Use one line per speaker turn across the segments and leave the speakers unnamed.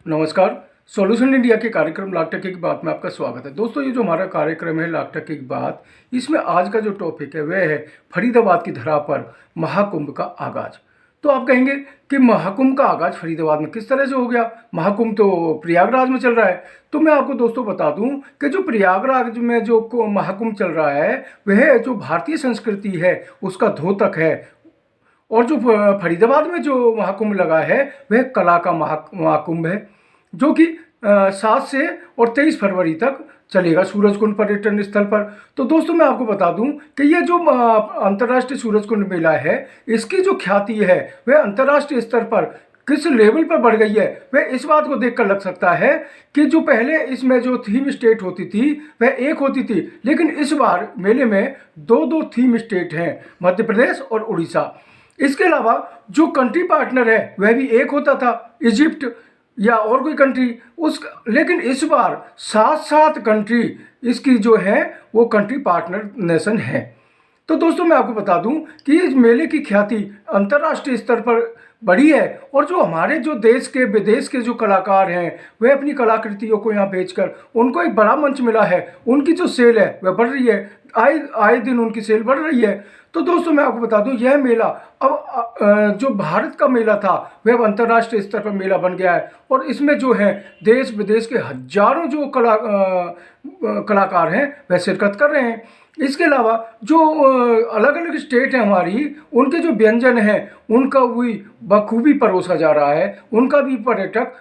नमस्कार। Solution India के कार्यक्रम लाख टके की बात में आपका स्वागत है। दोस्तों, ये जो हमारा कार्यक्रम है लाख टके की बात, इसमें आज का जो टॉपिक है वह है फरीदाबाद की धरा पर महाकुंभ का आगाज। तो आप कहेंगे कि महाकुंभ का आगाज फरीदाबाद में किस तरह से हो गया? महाकुंभ तो प्रयागराज में चल रहा है। तो मैं आपको दोस्तों बता दूं कि जो प्रयागराज में जो महाकुंभ चल रहा है वह जो भारतीय संस्कृति है उसका द्योतक है, और जो फरीदाबाद में जो महाकुंभ लगा है वह कला का महाकुंभ है, जो कि 7 से और 23 फरवरी तक चलेगा सूरजकुंड पर्यटन स्थल पर। तो दोस्तों, मैं आपको बता दूं कि ये जो अंतर्राष्ट्रीय सूरजकुंड मेला है, इसकी जो ख्याति है वह अंतर्राष्ट्रीय स्तर पर किस लेवल पर बढ़ गई है वह इस बात को देखकर लग सकता है कि जो पहले इसमें जो थीम स्टेट होती थी वह एक होती थी, लेकिन इस बार मेले में दो थीम स्टेट हैं, मध्य प्रदेश और उड़ीसा। इसके अलावा जो कंट्री पार्टनर है वह भी एक होता था, इजिप्ट या और कोई कंट्री लेकिन इस बार 7 कंट्री इसकी जो है वो कंट्री पार्टनर नेशन है। तो दोस्तों, मैं आपको बता दूं कि इस मेले की ख्याति अंतर्राष्ट्रीय स्तर पर बढ़ी है, और जो हमारे जो देश के विदेश के जो कलाकार हैं वह अपनी कलाकृतियों को यहाँ बेचकर उनको एक बड़ा मंच मिला है। उनकी जो सेल है वह बढ़ रही है, आए दिन उनकी सेल बढ़ रही है। तो दोस्तों, मैं आपको बता दूं यह मेला अब जो भारत का मेला था वह अंतर्राष्ट्रीय स्तर पर मेला बन गया है, और इसमें जो है देश विदेश के हजारों जो कलाकार हैं वह शिरकत कर रहे हैं। इसके अलावा जो अलग अलग स्टेट हैं हमारी, उनके जो व्यंजन हैं उनका भी बखूबी परोसा जा रहा है, उनका भी पर्यटक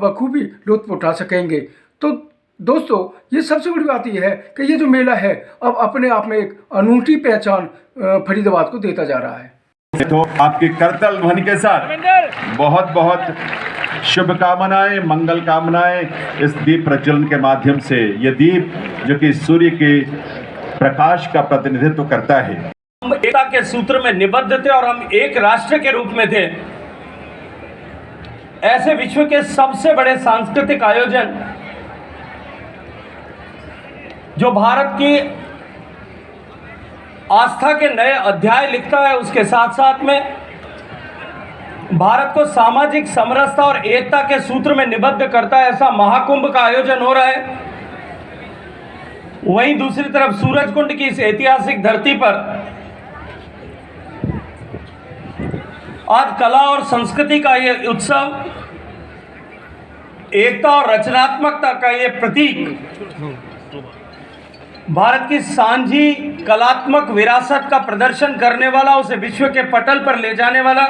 बखूबी लुत्फ उठा सकेंगे। तो दोस्तों, ये सबसे बड़ी बात यह है कि ये जो मेला है अब अपने आप में एक अनूठी पहचान फरीदाबाद को देता जा रहा है।
तो आपकी करतल ध्वनि के साथ बहुत बहुत शुभकामनाएं, मंगल कामनाएं इस दीप प्रज्वलन के माध्यम से। ये दीप जो कि सूर्य के प्रकाश का प्रतिनिधित्व करता है।
हम एकता के सूत्र में निबद्ध थे और हम एक राष्ट्र के रूप में थे। ऐसे विश्व के सबसे बड़े सांस्कृतिक आयोजन जो भारत की आस्था के नए अध्याय लिखता है, उसके साथ साथ में भारत को सामाजिक समरसता और एकता के सूत्र में निबद्ध करता है, ऐसा महाकुंभ का आयोजन हो रहा है। वहीं दूसरी तरफ सूरजकुंड की इस ऐतिहासिक धरती पर आज कला और संस्कृति का ये उत्सव, एकता और रचनात्मकता का ये प्रतीक, भारत की सांझी कलात्मक विरासत का प्रदर्शन करने वाला, उसे विश्व के पटल पर ले जाने वाला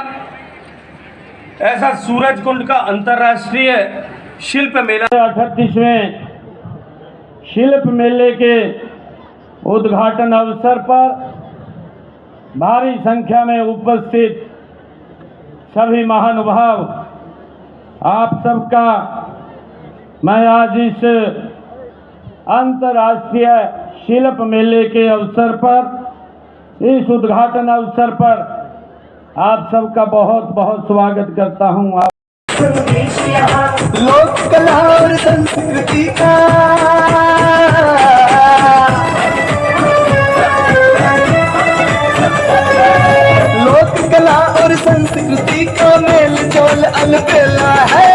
ऐसा सूरजकुंड का अंतर्राष्ट्रीय शिल्प मेला 38वें शिल्प मेले के उद्घाटन अवसर पर भारी संख्या में उपस्थित सभी महानुभाव, आप सबका मैं आज इस अंतर्राष्ट्रीय शिल्प मेले के अवसर पर, इस उद्घाटन अवसर पर आप सबका बहुत बहुत स्वागत करता हूं।
लोक कला और संस्कृति का लोक कला और संस्कृति का मेल जोल अलबेला है।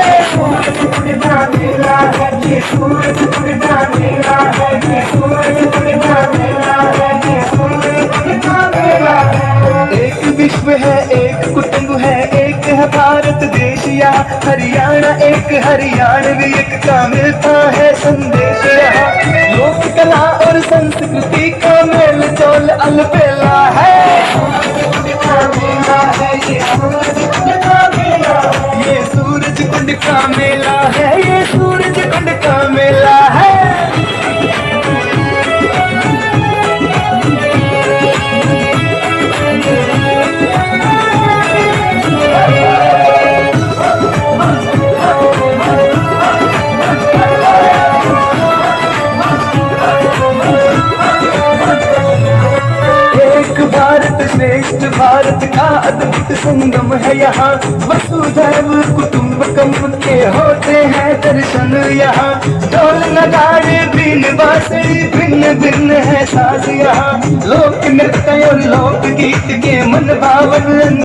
एक विश्व है, एक कुटुंब है, एक है भारत देश यहाँ। हरियाणा एक हरियाणवी एक का मिलता है संदेश यहाँ। लोक कला और संस्कृति का मेल जोल अलबेला है। ये सूरज कुंड का मेला है, ये सूरज कुंड का मेला है। श्रेष्ठ भारत का अद्भुत संगम है यहाँ। वसुधैव कुटुंबकम के होते हैं दर्शन यहाँ। ढोल नगाड़े बीन बांसुरी भिन्न भिन्न है साज यहाँ। लोक नृत्य और लोक गीत के मन भावन